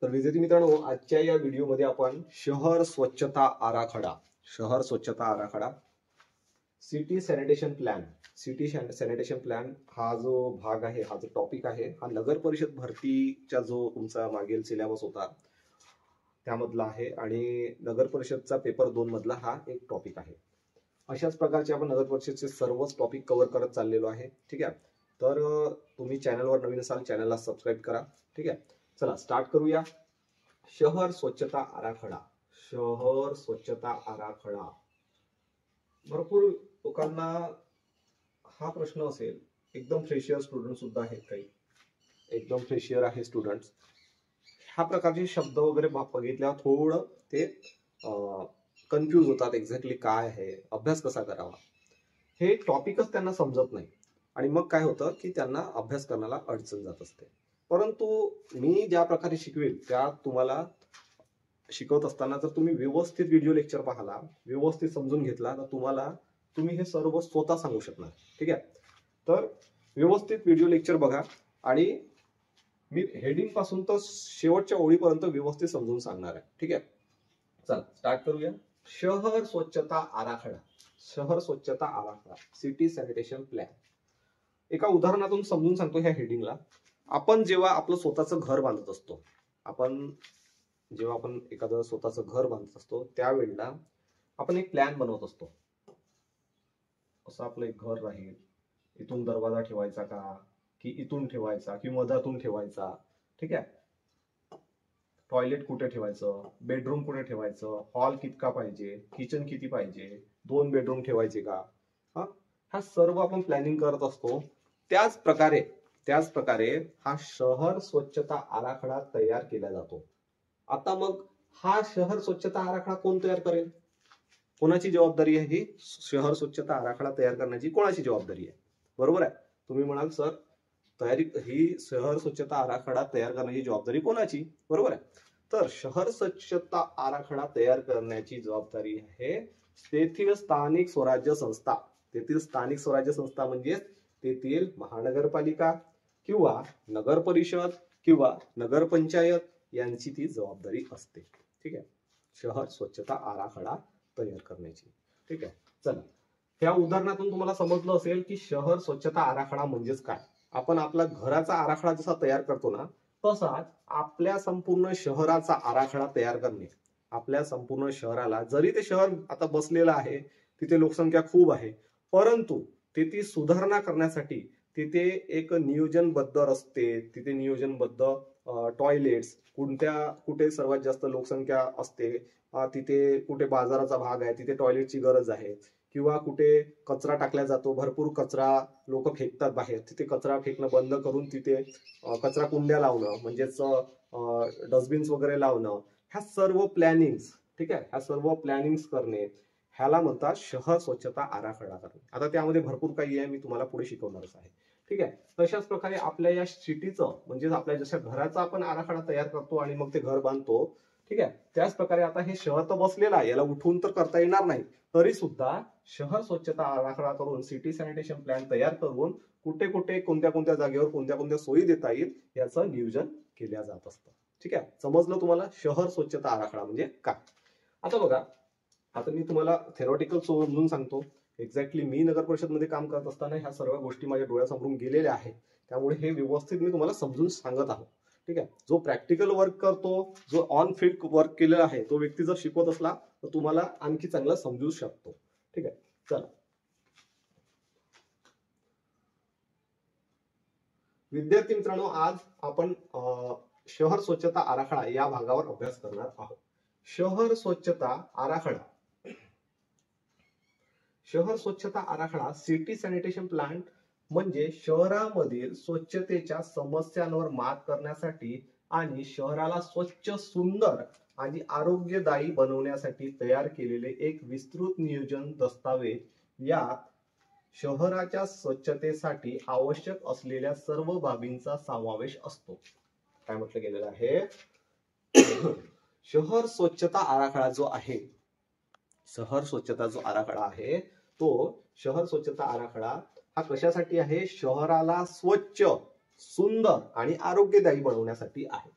तर विद्यार्थी मित्रांनो, आजच्या या व्हिडिओमध्ये आपण शहर स्वच्छता आराखडा सिटी सॅनिटेशन प्लॅन हा जो भाग आहे, हा जो टॉपिक आहे, हा नगर परिषद भरतीचा जो तुमचा मागील सिलेबस होता त्यामधला आहे आणि नगर परिषदचा पेपर 2 मधला हा एक टॉपिक आहे. अशाच प्रकारचे आपण नगर परिषदचे सर्वच टॉपिक कव्हर करत चाललेलो आहे. ठीक आहे, तर तुम्ही चॅनलवर नवीन असाल चॅनलला सबस्क्राईब करा. ठीक आहे, चला स्टार्ट करूया. शहर स्वच्छता आराखडा. भरपूर लोकांना हा प्रश्न असेल. एकदम फ्रेशियर स्टुडंट सुद्धा आहेत, काही एकदम फ्रेशियर आहे स्टुडंट्स. ह्या प्रकारचे शब्द वगैरे बघितल्यावर थोडं ते कन्फ्यूज होतात. एक्झॅक्टली काय आहे, अभ्यास कसा करावा, हे टॉपिकच त्यांना समजत नाही आणि मग काय होतं की त्यांना अभ्यास करण्याला अडचण जात असते. परंतु मी ज्या प्रकारे शिकवेल त्या तुम्हाला शिकवत असताना जर तुम्ही व्यवस्थित व्हिडिओ लेक्चर पाहिला, व्यवस्थित समजून घेतला, तर तुम्ही हे सर्व स्वतः सांगू शकणार. ठीक आहे, तर व्यवस्थित व्हिडिओ लेक्चर बघा आणि मी हेडिंग पासून तर शेवटच्या ओळीपर्यंत व्यवस्थित समजून सांगणार आहे. ठीक आहे, चला स्टार्ट करूया. शहर स्वच्छता आराखडा सिटी सॅनिटेशन प्लॅन. एका उदाहरणातून समजून सांगतो ह्या हेडिंगला. आपण जेव्हा आपलं स्वतःचं घर बांधत असतो, जेव्हा आपण एखादं स्वतःचं घर बांधत असतो त्यावेळेला आपण एक प्लॅन बनवत असतो. असं आपलं एक घर राहील, इथून दरवाजा ठेवायचा का, की इथून ठेवायचा, की मधातून ठेवायचा. ठीक आहे, टॉयलेट कुठे ठेवायचं, बेडरूम कुठे ठेवायचं, हॉल कितका पाहिजे, किचन किती पाहिजे, 2 बेडरूम ठेवायचे का, हा सर्व आपण प्लॅनिंग करत असतो. त्याच प्रकारे हा शहर स्वच्छता आराखडा तयार केला जातो. आता मग हा शहर स्वच्छता आराखडा कोण तयार करेल, कोणाची जबाबदारी आहे ही शहर स्वच्छता आराखडा तयार करण्याची? कोणाची जबाबदारी आहे? बरोबर आहे. तुम्ही म्हणाल सर ही शहर स्वच्छता आराखडा तयार करण्याची जबाबदारी कोणाची? बरोबर आहे. तर शहर स्वच्छता आराखडा तयार करण्याची जबाबदारी आहे तेथील स्थानिक स्वराज्य संस्था म्हणजे तेथील महानगरपालिका किंवा नगर परिषद किंवा नगरपंचायत यांची ती जबाबदारी असते. ठीक आहे, शहर स्वच्छता आराखडा तयार करण्याची. ठीक आहे, चला या उदाहरणातून तुम्हाला समजलं असेल की शहर स्वच्छता आराखडा म्हणजेच काय. आपण आपला घराचा आराखडा जसा तयार करतो ना, तसाच आपल्या संपूर्ण शहराचा आराखडा तयार करणे. आपल्या संपूर्ण शहराला, जरी ते शहर आता बसलेलं आहे, तिथे लोकसंख्या खूप आहे, परंतु तिथे सुधारणा करण्यासाठी तिथे एक नियोजनबद्ध रस्ते, तिथे नियोजनबद्ध टॉयलेट्स, कुठे सर्वात जास्त लोकसंख्या असते, तिथे कुठे बाजाराचा भाग आहे तिथे टॉयलेटची गरज आहे, किंवा कुठे कचरा टाकला जातो, भरपूर कचरा लोक फेकतात बाहेर, तिथे कचरा फेकणं बंद करून तिथे कचरा कुंड्या लावणं, म्हणजेच डस्टबिन्स वगैरे लावणं, ह्या सर्व प्लॅनिंग्स. ठीक आहे, ह्या सर्व प्लॅनिंग्स करणे ह्याला म्हणतात शहर स्वच्छता आराखडा करणे. आता त्यामध्ये भरपूर काही आहे, मी तुम्हाला पुढे शिकवणारच आहे. ठीक आहे, तशाच प्रकारे आपल्या या सिटीचं म्हणजे आपल्या जशा घराचा आपण आराखडा तयार करतो आणि मग ते घर बांधतो. ठीक आहे, त्याच प्रकारे आता हे शहर तर बसलेलं आहे, याला उठवून तर करता येणार नाही, तरी सुद्धा शहर स्वच्छता आराखडा करून, सिटी सॅनिटेशन प्लॅन तयार करून कुठे कुठे कोणत्या कोणत्या जागेवर कोणत्या कोणत्या सोयी देता येईल याचं नियोजन केल्या जात असतं. ठीक आहे, समजलं तुम्हाला शहर स्वच्छता आराखडा म्हणजे काय? आता बघा, आता मी तुम्हाला थेरॉटिकल समजून सांगतो. एक्झॅक्टली मी नगर परिषद मध्ये काम करत असताना ह्या सर्व गोष्टी माझ्या डोळ्यासमोरून गेलेल्या आहेत, त्यामुळे हे व्यवस्थित मी तुम्हाला समजून सांगत आहोत. ठीक आहे, जो प्रॅक्टिकल वर्क करतो, जो ऑन फील्ड वर्क केलेला आहे, तो व्यक्ती जर शिकवत असला तर तुम्हाला आणखी चांगला समजू शकतो. ठीक आहे, चला विद्यार्थी मित्रांनो, आज आपण शहर स्वच्छता आराखडा या भागावर अभ्यास करणार आहोत. शहर स्वच्छता आराखडा सिटी सॅनिटेशन प्लॅन म्हणजे शहरामधील स्वच्छतेच्या समस्यांवर मात करण्यासाठी आणि शहराला स्वच्छ, सुंदर आणि आरोग्यदायी बनवण्यासाठी तयार केलेले एक विस्तृत नियोजन दस्तावेज. यात शहराच्या स्वच्छतेसाठी आवश्यक असलेल्या सर्व बाबींचा समावेश असतो. काय म्हटलं गेलेलं आहे? शहर स्वच्छता आराखडा जो आहे, शहर स्वच्छता जो आराखडा आहे, तो शहर स्वच्छता आराखडा हा कशासाठी आहे? शहराला स्वच्छ, सुंदर आणि आरोग्यदायी बनवण्यासाठी आहे.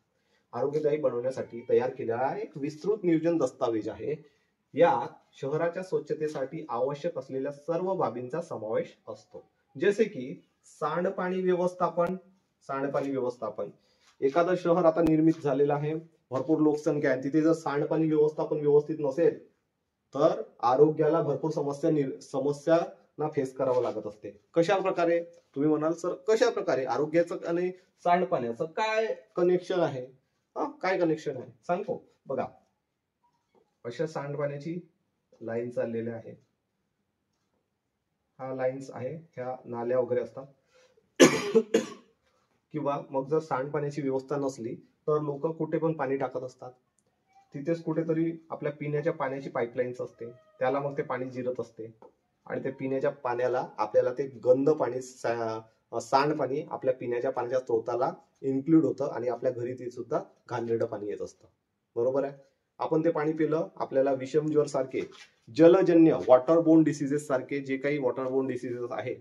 आरोग्यदायी बनवण्यासाठी तयार केलेला एक विस्तृत नियोजन दस्तावेज आहे. यात शहराच्या स्वच्छतेसाठी आवश्यक असलेल्या सर्व बाबींचा समावेश असतो, जसे की सांडपाणी व्यवस्थापन. सांडपाणी व्यवस्थापन, एखादं शहर आता निर्मित झालेलं आहे, भरपूर लोकसंख्या आहे, तिथे जर सांडपाणी व्यवस्थापन व्यवस्थित नसेल तर आरोग्याला भरपूर समस्या फेस करावं लागत असते. कशा प्रकारे? तुम्ही म्हणाल सर कशा प्रकारे? आरोग्याचं आणि सांडपाण्याचं काय कनेक्शन आहे? काय कनेक्शन आहे सांगतो. बघा, अशा सांडपाण्याची लाईन चाललेल्या आहे, हा लाईन्स आहे, ह्या नाल्या वगैरे असतात. किंवा मग जर सांडपाण्याची व्यवस्था नसली तर लोक कुठे पण पाणी टाकत असतात. तिथेच कुठेतरी आपल्या पिण्याच्या पाण्याची पाईपलाईन्स असते, त्याला मग ते पाणी जिरत असते आणि ते पिण्याच्या पाण्याला आपल्याला ते गंद पाणी, सांडपाणी आपल्या पिण्याच्या पाण्याच्या स्त्रोताला इन्क्लूड होतं आणि आपल्या घरी ते सुद्धा घाणेरडं पाणी येत असतं. बरोबर आहे. आपण ते पाणी पिलं, आपल्याला विषमज्वर सारखे जलजन्य वॉटरबोर्न डिसीजेस सारखे जे काही वॉटरबोर्न डिसीजेस आहे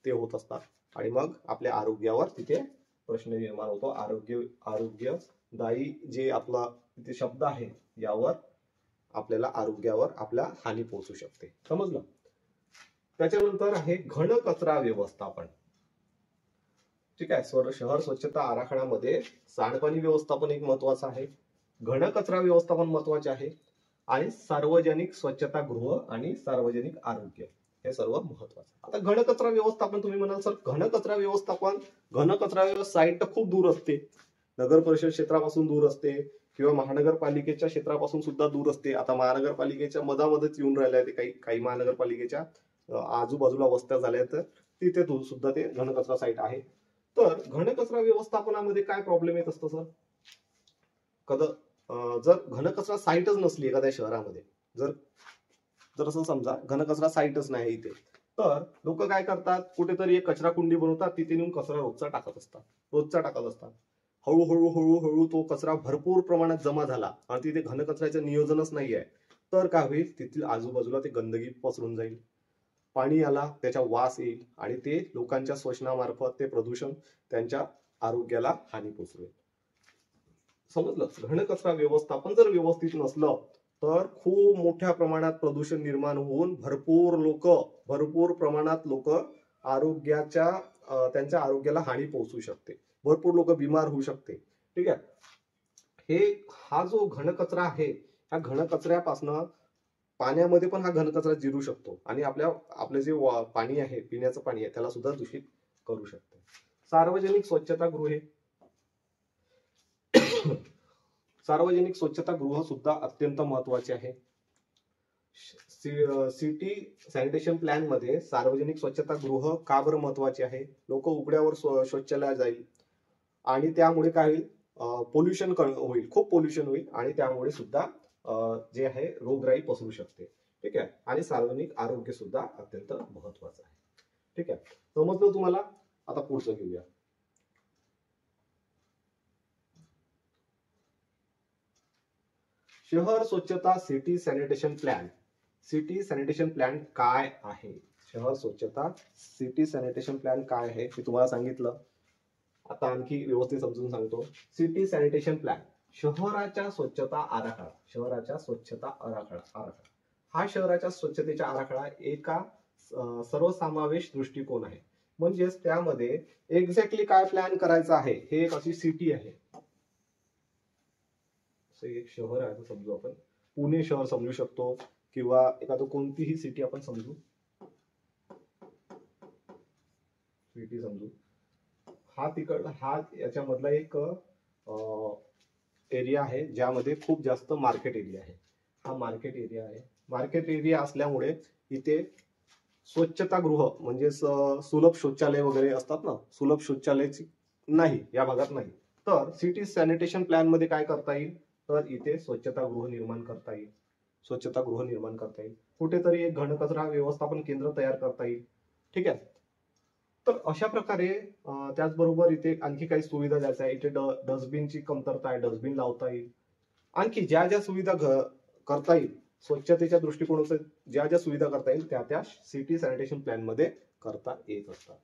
ते होत असतात आणि मग आपल्या आरोग्यावर तिथे प्रश्न निर्माण होतो. आरोग्यदायी जे आपला तिथे शब्द आहे यावर आपल्याला आरोग्यावर आपल्या हानी पोहोचू शकते. समजलं? त्याच्यानंतर आहे घन कचरा व्यवस्थापन. ठीक आहे. शहर स्वच्छता आराखड्यामध्ये सांडपाणी व्यवस्थापन एक महत्वाचं आहे, घन कचरा व्यवस्थापन महत्वाचे आहे आणि सार्वजनिक स्वच्छतागृह आणि सार्वजनिक आरोग्य हे सर्व महत्वाचं. आता घनकचरा व्यवस्थापन, तुम्ही म्हणाल सर घनकचरा व्यवस्थापन, घनकचरा साईट खूप दूर असते, नगर परिषद क्षेत्रापासून दूर असते किंवा महानगरपालिकेच्या क्षेत्रापासून सुद्धा दूर असते. आता महानगरपालिकेच्या मधामध्येच येऊन राहिल्या ते काही महानगरपालिकेच्या आजूबाजूला वस्त्या झाल्या तर तिथे सुद्धा ते घनकचरा साईट आहे. तर घनकचरा व्यवस्थापनामध्ये काय प्रॉब्लेम येत असतो सर? जर घनकचरा साईटच नसली एखाद्या शहरामध्ये, जर असं समजा घनकचरा साईटच नाही इथे, तर लोक काय करतात, कुठेतरी एक कचरा कुंडी बनवतात, तिथे नेऊन कचरा रोजचा टाकत असतात. हळूहळू तो कचरा भरपूर प्रमाणात जमा झाला आणि तिथे घनकचऱ्याचं नियोजनच नाही आहे, तर काय होईल, तिथील आजूबाजूला ते गंदगी पसरून जाईल, पाणी आला त्याचा वास येईल आणि ते लोकांच्या श्वसनामार्फत ते प्रदूषण त्यांच्या आरोग्याला हानी पोचवेल. समजलं? घनकचरा व्यवस्थापन जर व्यवस्थित नसलं तर खूप मोठ्या प्रमाणात प्रदूषण निर्माण होऊन भरपूर प्रमाणात लोक त्यांच्या आरोग्याला हानी पोहोचू शकते, भरपूर लोक बिमार होऊ शकते. ठीक आहे. हा जो घनकचरा आहे, ह्या घनकचऱ्यापासून पाण्यामध्ये पण हा घनकचरा जिरू शकतो आणि आपले जे पाणी आहे, पिण्याचं पाणी आहे, त्याला सुद्धा दूषित करू शकते. सार्वजनिक स्वच्छतागृहे, सार्वजनिक स्वच्छतागृह सुद्धा अत्यंत महत्वाचे आहे. सिटी सॅनिटेशन प्लॅन मध्ये सार्वजनिक स्वच्छतागृह का बरं महत्वाचे आहे? लोक उघड्यावर शौचालय जाईल आणि त्यामुळे काय होईल, पोल्युशन होईल, खूप पोल्युशन होईल आणि त्यामुळे सुद्धा जे आहे रोगराई पसरू शकते. ठीक आहे. आणि सार्वजनिक आरोग्य सुद्धा अत्यंत महत्वाचं आहे. ठीक आहे. समजलं तुम्हाला? आता पुढचं घेऊया. शहर स्वच्छता city sanitation plan. City sanitation plan काय आहे? शहर स्वच्छता सिटी सॅनिटेशन प्लॅन काय आहे हे तुम्हाला सांगितलं. आता आणखी व्यवस्थित समजून सांगतो. सिटी सॅनिटेशन प्लॅन, शहराच्या स्वच्छता आराखडा. शहराच्या स्वच्छता आराखडा हा शहराच्या स्वच्छतेचा आराखडा एका सर्वसमावेश दृष्टिकोन आहे. म्हणजेच त्यामध्ये एक्झॅक्टली काय प्लॅन करायचं आहे, हे एक अशी सिटी आहे, एक शहर आहे समजू आपण, पुणे शहर समजू शकतो किंवा एखादं कोणतीही सिटी आपण समजू, सिटी समजू. हा याच्यामधला एक एरिया आहे ज्यामध्ये खूप जास्त मार्केट एरिया आहे. हा मार्केट एरिया आहे. मार्केट एरिया असल्यामुळे इथे स्वच्छतागृह म्हणजे सुलभ शौचालय वगैरे असतात ना, सुलभ शौचालयाची नाही या भागात नाही. तर सिटी सॅनिटेशन प्लॅन मध्ये काय करता येईल, तर इथे स्वच्छतागृह निर्माण करता येईल. कुठेतरी एक घनकचरा व्यवस्थापन केंद्र तयार करता येईल. ठीक आहे. तर अशा प्रकारे त्याचबरोबर इथे आणखी काही सुविधा द्यायच्या आहे. इथे डस्टबिनची कमतरता आहे, डस्टबिन लावता येईल. आणखी ज्या सुविधा करता येईल स्वच्छतेच्या दृष्टिकोनातून, ज्या सुविधा करता येईल त्या सिटी सॅनिटेशन प्लॅन मध्ये करता येत असतात.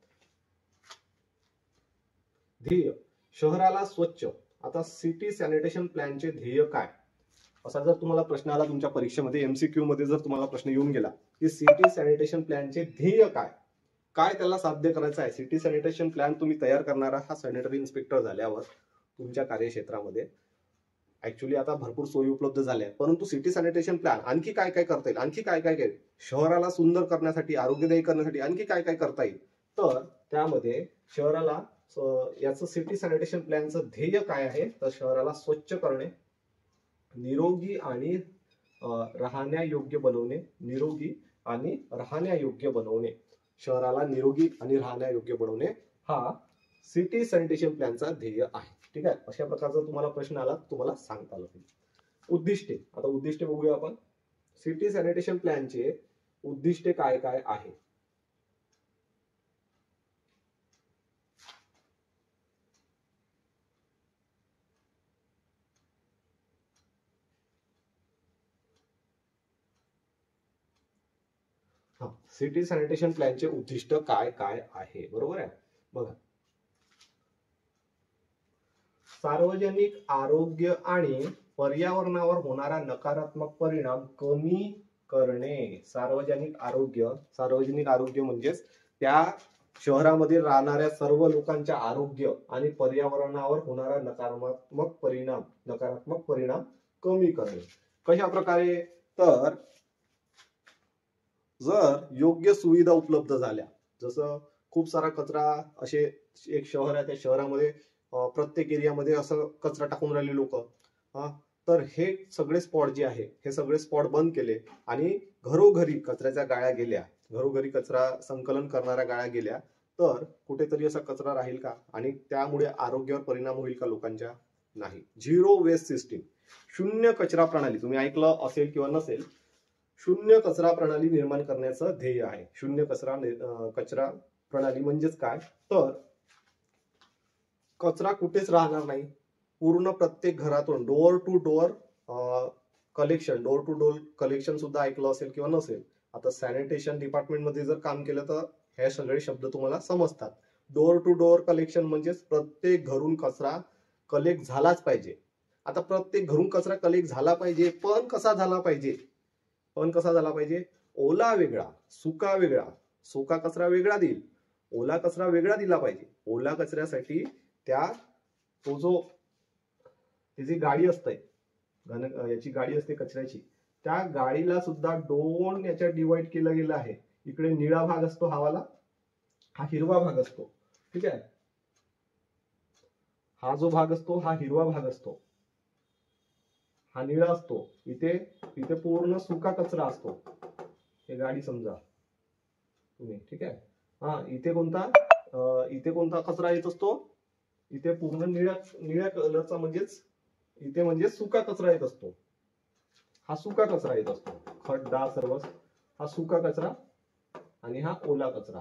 ध्येय, शहराला स्वच्छ आता सिटी सॅनिटेशन प्लॅनचे ध्येय काय, असा जर तुम्हाला प्रश्न आला तुमच्या परीक्षेमध्ये, एमसीक्यू मध्ये जर तुम्हाला प्रश्न येऊन गेला की सिटी सॅनिटेशन प्लॅनचे ध्येय काय, काय त्याला साध्य करायचं आहे, सिटी सॅनिटेशन प्लॅन तुम्ही तयार करणारा हा सॅनिटरी इन्स्पेक्टर झाल्यावर तुमच्या कार्यक्षेत्रामध्ये ऍक्च्युली आता भरपूर सोयी उपलब्ध झाल्या, परंतु सिटी सॅनिटेशन प्लॅन आणखी काय काय करता येईल, आणखी काय काय शहराला सुंदर करण्यासाठी, आरोग्यदायी करण्यासाठी आणखी काय काय करता येईल, तर त्यामध्ये शहराला याचं सिटी सॅनिटेशन प्लॅनचं ध्येय काय आहे, तर शहराला स्वच्छ करणे, निरोगी आणि राहण्यायोग्य बनवणे, निरोगी आणि राहण्यायोग्य बनवणे, शहराला निरोगी आणि राहण्यायोग्य बनवणे हा सिटी सॅनिटेशन प्लॅनचा ध्येय आहे. ठीक आहे, अशा प्रकारचा तुम्हाला प्रश्न आला तुम्हाला सांगता आलं पाहिजे. उद्दिष्टे, आता उद्दिष्टे बघूया आपण. सिटी सॅनिटेशन प्लॅनचे उद्दिष्टे काय काय आहे. सिटी सॅनिटेशन प्लॅनचे उद्दिष्ट काय काय आहे, बरोबर आहे. बघा, सार्वजनिक आरोग्य आणि पर्यावरणावर होणारा नकारात्मक परिणाम कमी करणे. सार्वजनिक आरोग्य म्हणजेच त्या शहरामध्ये राहणाऱ्या सर्व लोकांच्या आरोग्य आणि पर्यावरणावर होणारा नकारात्मक परिणाम कमी करणे. कशा प्रकारे, तर जर योग्य सुविधा उपलब्ध झाल्या, जसं खूप सारा कचरा, असे एक शहर आहे त्या शहरामध्ये प्रत्येक एरियामध्ये असं कचरा टाकून राहिले लोक, तर हे सगळे स्पॉट जे आहे हे सगळे स्पॉट बंद केले आणि घरोघरी कचऱ्याच्या गाड्या गेल्या, घरोघरी कचरा संकलन करणाऱ्या गाड्या गेल्या, तर कुठेतरी असा कचरा राहील का आणि त्यामुळे आरोग्यावर परिणाम होईल का लोकांच्या, नाही. झिरो वेस्ट सिस्टीम, शून्य कचरा प्रणाली, तुम्ही ऐकलं असेल किंवा नसेल, शून्य कचरा प्रणाली निर्माण करण्याचं ध्येय आहे. शून्य कचरा प्रणाली म्हणजेच काय, तर कचरा कुठेच राहणार नाही, पूर्ण प्रत्येक घरातून डोअर टू डोअर कलेक्शन सुद्धा ऐकलं असेल किंवा नसेल. आता सॅनिटेशन डिपार्टमेंट मध्ये जर काम केलं तर हे सगळे शब्द तुम्हाला समजतात. डोअर टू डोअर कलेक्शन म्हणजेच प्रत्येक घरून कचरा कलेक्ट झालाच पाहिजे. आता प्रत्येक घरून कचरा कलेक्ट झाला पाहिजे, पण कसा झाला पाहिजे, ओला वेगळा, सुका वेगळा, सुका कचरा वेगळा देईल, ओला कचरा वेगळा दिला पाहिजे. ओला कचऱ्यासाठी त्याची गाडी असते, याची गाडी असते कचऱ्याची, त्या गाडीला सुद्धा 2 याच्यात डिवाइड केलं गेलं आहे. इकडे निळा भाग असतो हा हिरवा भाग असतो. ठीक आहे, हा जो भाग असतो हा हिरवा भाग असतो, हा निळा असतो. इथे पूर्ण सुका कचरा असतो, हे गाडी समजा तुम्ही. ठीक आहे, इथे कोणता कचरा येत असतो, इथे पूर्ण निळ्या कलरचा म्हणजे सुका कचरा येत असतो. हा सुका कचरा येत असतो, खड्डा सर्व हा सुका कचरा आणि हा ओला कचरा,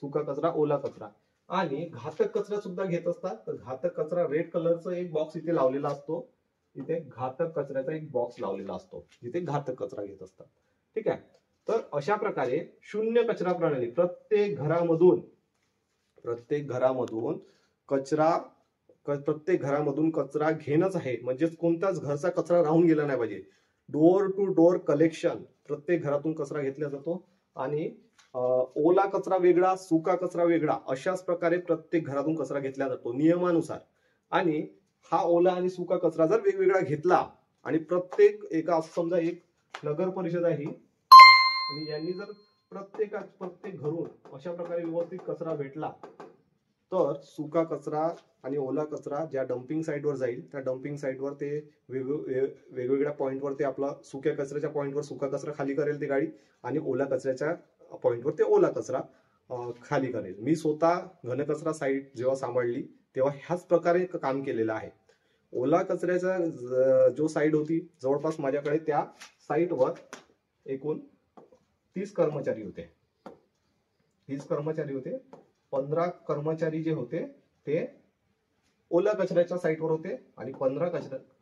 सुका कचरा, ओला कचरा. आणि घातक कचरा सुद्धा घेत असतात. तर घातक कचरा रेड कलरचा एक बॉक्स इथे लावलेला असतो, इथे घातक कचऱ्याचा एक बॉक्स लावलेला असतो, जिथे घातक कचरा घेत असतात. ठीक आहे, तर अशा प्रकारे शून्य कचरा प्रणाली, प्रत्येक घरामधून कचरा घेणंच आहे, म्हणजेच कोणताच घरचा कचरा राहून गेला नाही पाहिजे. डोअर टू डोअर कलेक्शन, प्रत्येक घरातून कचरा घेतला जातो आणि ओला कचरा वेगळा, सुका कचरा वेगळा, अशाच प्रकारे प्रत्येक घरातून कचरा घेतला जातो नियमानुसार. आणि हा ओला आणि सुका कचरा जर वेगवेगळा घेतला आणि प्रत्येक समजा एक नगर परिषद आहे आणि यांनी जर प्रत्येक घरून अशा प्रकारे व्यवस्थित कचरा भेटला, तर सुका कचरा आणि ओला कचरा ज्या डम्पिंग साईटवर जाईल, त्या डम्पिंग साईटवर ते वेगवेगळ्या पॉइंटवर ते आपला सुक्या कचऱ्याच्या पॉइंटवर सुका कचरा खाली करेल ती गाडी, आणि ओला कचऱ्याच्या पॉइंटवर ते ओला कचरा खाली करेल. मी स्वतः घनकचरा साईट जेव्हा सांभाळली तेव्हा ह्याच प्रकारे काम केलेलं आहे. ओला कचऱ्याचा जो साईट होती, जवळपास माझ्याकडे त्या साईटवर एकूण 30 कर्मचारी होते. 15 कर्मचारी जे होते ते ओला कचऱ्याच्या साईटवर होते आणि 15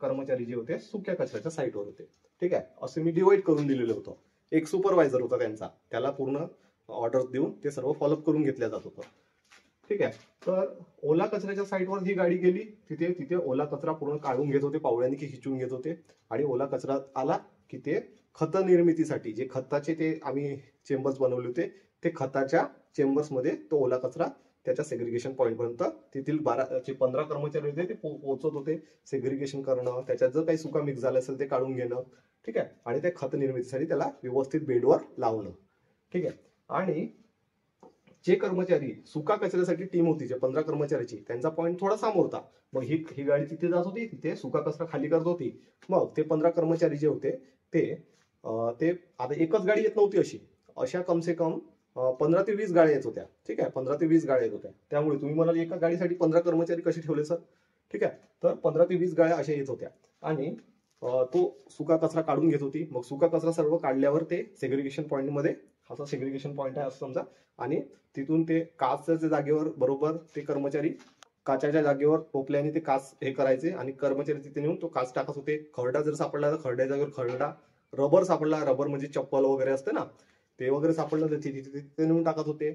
कर्मचारी जे होते सुक्या कचऱ्याच्या साईटवर होते. ठीक आहे, असं मी डिवाइड करून दिलेलं होतं. एक सुपरवायझर होता त्यांचा, त्याला पूर्ण ऑर्डर देऊन ते सर्व फॉलोअप करून घेतल्या जात होतं. ठीक आहे. तर ओला कचऱ्याच्या साईटवर ही गाडी गेली, तिथे ओला कचरा पूर्ण काढून घेत होते, पावड्याने की खिचून घेत होते. आणि ओला कचरा आला की ते खत निर्मितीसाठी जे खताचे ते आम्ही चेंबर्स बनवले होते, ते खताच्या चेंबर्समध्ये तो ओला कचरा त्याच्या सेग्रिगेशन पॉईंट पर्यंत तेथील 15 कर्मचारी होते ते पोहोचत होते. सेग्रिगेशन करणं, त्याच्यात जर काही सुका मिक्स झालं असेल ते काढून घेणं, ठीक आहे. आणि ते खत निर्मितीसाठी त्याला व्यवस्थित बेडवर लावणं, ठीक आहे. आणि जे कर्मचारी सुका कचऱ्यासाठी टीम होती, जे 15 कर्मचाऱ्याची, त्यांचा पॉईंट थोडा समोर होता. मग ही गाडी तिथे जात होती, तिथे सुका कचरा खाली करत होती. मग ते 15 कर्मचारी जे होते ते आता एकच गाडी येत नव्हती, अशा कमसे कम 15 ते 20 गाड्या येत होत्या, ठीक आहे. 15 ते 20 गाड्या येत होत्या. त्यामुळे तुम्ही म्हणाल एका गाडीसाठी 15 कर्मचारी कसे ठेवले सर, ठीक आहे. तर 15 ते 20 गाड्या अशा येत होत्या. आणि तो सुका कचरा काढून घेत होती. मग सुका कचरा सर्व काढल्यावर ते सेग्रिगेशन पॉईंटमध्ये, असा सेग्रिगेशन पॉईंट आहे असं समजा, आणि तिथून ते काचच्या जागेवर बरोबर ते कर्मचारी काचाच्या जागेवर टोपल्याने ते काच हे करायचे आणि कर्मचारी तिथे नेऊन तो काच टाकत होते. खरडा जर सापडला तर खरड्या जागेवर खरडा, रबर सापडला, रबर म्हणजे चप्पल वगैरे असते ना, ते वगैरे सापडलं तर तिथे नेऊन टाकत होते.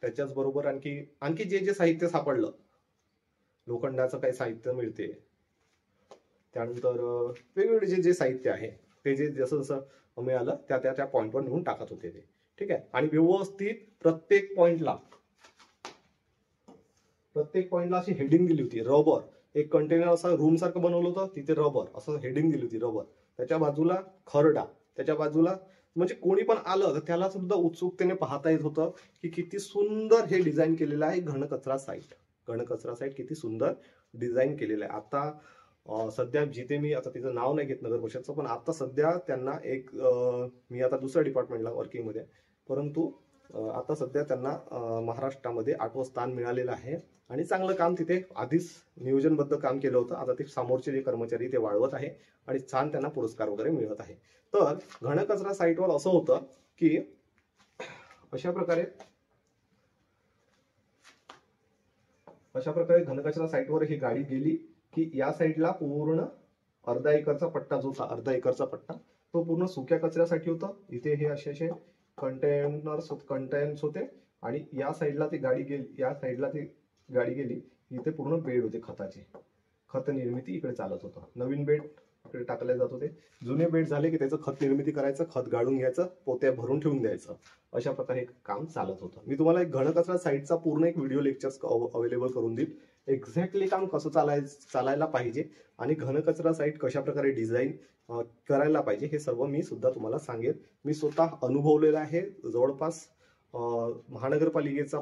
त्याच्याच बरोबर आणखी जे साहित्य सापडलं, लोखंडाचं काही साहित्य मिळते, त्यानंतर वेगवेगळे जे साहित्य आहे ते जसं जसं मिळालं त्या पॉईंटवर नेऊन टाकत होते ते, ठीक आहे. आणि व्यवस्थित प्रत्येक पॉइंटला अशी हेडिंग दिली होती. रबर, एक कंटेनर असा रूम सारखं बनवलं होतं, तिथे रबर असं हेडिंग दिली होती. रबर, त्याच्या बाजूला खरडा, त्याच्या बाजूला, म्हणजे कोणी पण आलं तर त्याला सुद्धा उत्सुकतेने पाहता येत होतं की किती सुंदर हे डिझाईन केलेलं आहे घनकचरा साईट किती सुंदर डिझाईन केलेलं आहे. आता सध्या जिथे मी, आता तिचं नाव नाही घेत नगर परिषदचं, पण आता सध्या त्यांना मी आता दुसऱ्या डिपार्टमेंटला वर्किंगमध्ये, परंतु आता सध्या त्यांना महाराष्ट्रामध्ये 8वं स्थान मिळालेलं आहे. आणि चांगलं काम तिथे आधीच नियोजनबद्ध काम केलं होतं. आता ते समोरचे जे कर्मचारी ते वाढवत आहे आणि छान त्यांना पुरस्कार वगैरे मिळत आहे. तर घनकचरा साईटवर असं होतं की अशा प्रकारे घनकचरा साईटवर ही गाडी गेली की या साईडला पूर्ण अर्धा एकरचा पट्टा जो होता, अर्धा एकरचा पट्टा तो पूर्ण सुक्या कचऱ्यासाठी होता. इथे हे असे कंटेनर्स होते. आणि या साईडला ती गाडी गेली, इथे पूर्ण बेड होते खताचे, खत निर्मिती इकडे चालत होतं. नवीन बेड इकडे टाकले जात होते. जुने बेड झाले की त्याचं खत निर्मिती करायचं, खत गाळून घ्यायचं, पोत्या भरून ठेवून द्यायचं. अशा प्रकारे काम चालत होतं. मी तुम्हाला एक घनकचरा साईटचा पूर्ण एक व्हिडिओ लेक्चर्स अवेलेबल करून देईल, एक्झॅक्टली काम कसं चालायला पाहिजे आणि घनकचरा साईट कशा प्रकारे डिझाईन करायला पाहिजे हे सर्व मी सुद्धा तुम्हाला सांगेन. मी स्वतः अनुभवलेलं आहे. जवळपास महानगरपालिकेचा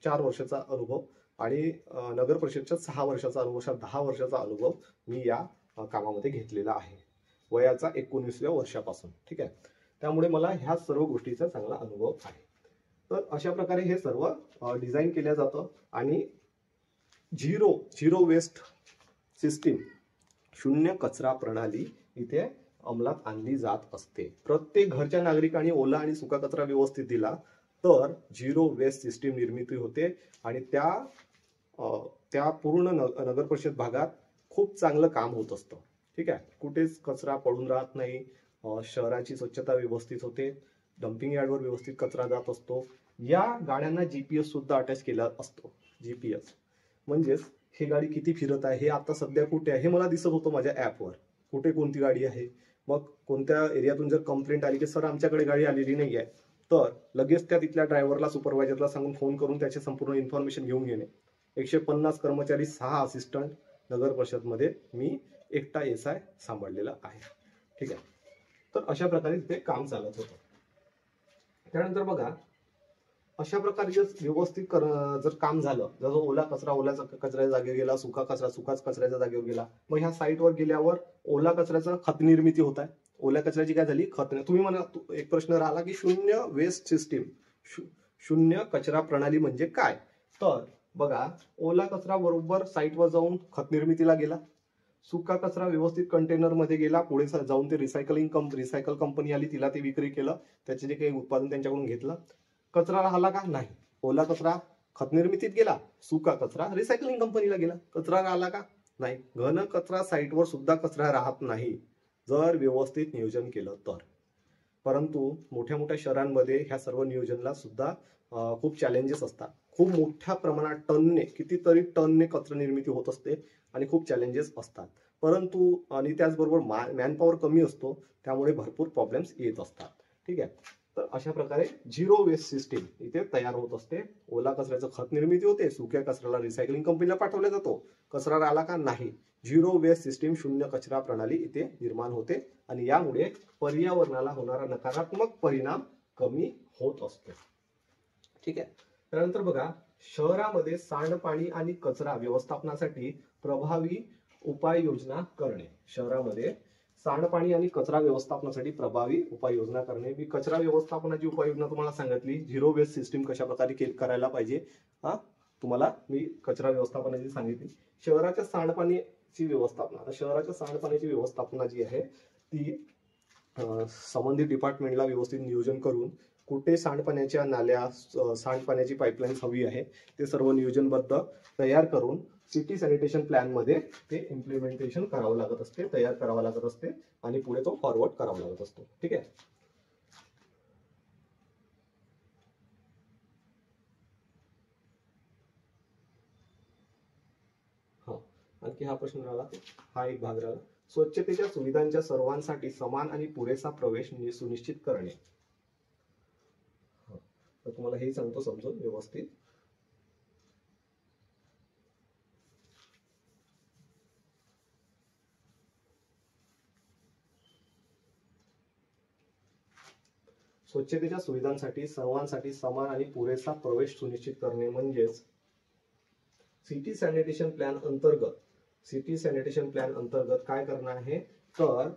4 वर्षाचा अनुभव आणि नगर परिषदच्या 6 वर्षाचा अनुभव, 10 वर्षाचा अनुभव मी या कामामध्ये घेतलेला आहे, वयाचा 19व्या वर्षापासून, ठीक आहे. त्यामुळे मला ह्या सर्व गोष्टीचा चांगला अनुभव आहे. तर अशा प्रकारे हे सर्व डिझाईन केलं जातं. आणि झिरो वेस्ट सिस्टीम, शून्य कचरा प्रणाली इथे अंमलात आणली जात असते. प्रत्येक घरच्या नागरिकांनी ओला आणि सुका कचरा व्यवस्थित दिला तर झिरो वेस्ट सिस्टीम निर्मिती होते आणि त्या पूर्ण नगर परिषद भागात खूप चांगलं काम होत असतं, ठीक आहे. कुठेच कचरा पडून राहत नाही, शहराची स्वच्छता व्यवस्थित होते, डम्पिंग यार्डवर व्यवस्थित कचरा जात असतो. या गाड्यांना जीपीएस सुद्धा अटॅच केला असतो. जीपीएस म्हणजेच ही गाडी किती फिरत आहे, हे आता सध्या कुठे आहे हे मला दिसत होतं माझ्या ऍपवर, कुठे कोणती गाडी आहे. मग कोणत्या एरियातून जर कंप्लेंट आली की सर आमच्याकडे गाडी आलेली नाही आहे, तर लगेच त्या तिथल्या ड्रायव्हरला, सुपरवायझरला सांगून फोन करून त्याची संपूर्ण इन्फॉर्मेशन घेऊन घेणे. 150 कर्मचारी, 6 असिस्टंट नगर परिषदमध्ये मी एकटा SI सांभाळलेला आहे, ठीक आहे. तर अशा प्रकारे तिथे काम चालत होतं. त्यानंतर बघा, अशा प्रकारे व्यवस्थित जर काम झालं, जर ओला कचरा ओल्याचा कचऱ्याच्या जागेवर गेला, सुका कचरा सुकाच कचऱ्याच्या जागेवर गेला, मग ह्या साईटवर गेल्यावर ओला कचऱ्याचा खत निर्मिती होत आहे. ओल्या कचऱ्याची काय झाली, खत. तुम्ही म्हणा, एक प्रश्न राहिला की शून्य वेस्ट सिस्टीम, शून्य कचरा प्रणाली म्हणजे काय. तर बघा, ओला कचरा बरोबर साईटवर जाऊन खत निर्मितीला गेला, सुका कचरा व्यवस्थित कंटेनर मध्ये गेला, पुढे जाऊन ते रिसायकल कंपनी आली, तिला ते विक्री केलं, त्याचे जे काही उत्पादन त्यांच्याकडून घेतलं. कचरा राहिला का, नाही. ओला कचरा खत निर्मितीत गेला, सुका कचरा रिसायकलिंग कंपनीला गेला. कचरा राहिला का, नाही. घन कचरा साईटवर सुद्धा कचरा राहत नाही जर व्यवस्थित नियोजन केलं तर. परंतु मोठ्या मोठ्या शहरांमध्ये ह्या सर्व नियोजनाला सुद्धा खूप चॅलेंजेस असतात, खूप मोठ्या प्रमाणात टनने, कितीतरी टनने कचरा निर्मिती होत असते आणि खूप चॅलेंजेस असतात. परंतु आणि त्याचबरोबर मॅनपॉवर कमी असतो, त्यामुळे भरपूर प्रॉब्लेम्स येत असतात. ठीक आहे. तर अशा प्रकारे झिरो वेस्ट सिस्टीम इथे तयार होत असते. ओला कचऱ्याचं खत निर्मिती होते, सुक्या कचऱ्याला रिसायकलिंग कंपनीला पाठवला जातो, कचरा राहिला का नाही. झिरो वेस्ट सिस्टीम, शून्य कचरा प्रणाली इथे निर्माण होते आणि यामुळे पर्यावरणाला होणारा नकारात्मक परिणाम कमी होत असतो. ठीक आहे. त्यानंतर बघा, शहरामध्ये सांडपाणी आणि कचरा व्यवस्थापनासाठी प्रभावी उपाययोजना करणे. शहरामध्ये सांडपाणी आणि कचरा व्यवस्थापनासाठी प्रभावी उपाययोजना करणे. मी कचरा व्यवस्थापनाची उपाययोजना तुम्हाला सांगितली, झिरो वेस्ट सिस्टीम कशा प्रकारे करायला पाहिजे तुम्हाला मी कचरा व्यवस्थापनाची सांगितली. शहराच्या सांडपाण्याची व्यवस्थापना, आता शहराच्या सांडपाण्याची व्यवस्थापना जी आहे ती संबंधित डिपार्टमेंटला व्यवस्थित नियोजन करून कुठे सांडपाण्याच्या नाल्या, सांडपाण्याची पाईपलाईन्स हवी आहे ते सर्व नियोजनबद्ध तयार करून सिटी सॅनिटेशन प्लॅन मध्ये ते इम्प्लिमेंटेशन करावं लागत असते, तयार करावं लागत असते आणि पुढे तो फॉरवर्ड करावा लागत असतो. ठीक आहे. आणखी हा प्रश्न राहिला, हा एक भाग राहिला, स्वच्छतेच्या सुविधांच्या सर्वांसाठी समान आणि पुरेसा प्रवेश सुनिश्चित करणे. तर तुम्हाला हे सांगतो समजून व्यवस्थित. स्वच्छतेच्या सुविधांसाठी सर्वांसाठी समान आणि पुरेसा प्रवेश सुनिश्चित करणे म्हणजेच सिटी सॅनिटेशन प्लॅन अंतर्गत काय करणं आहे, तर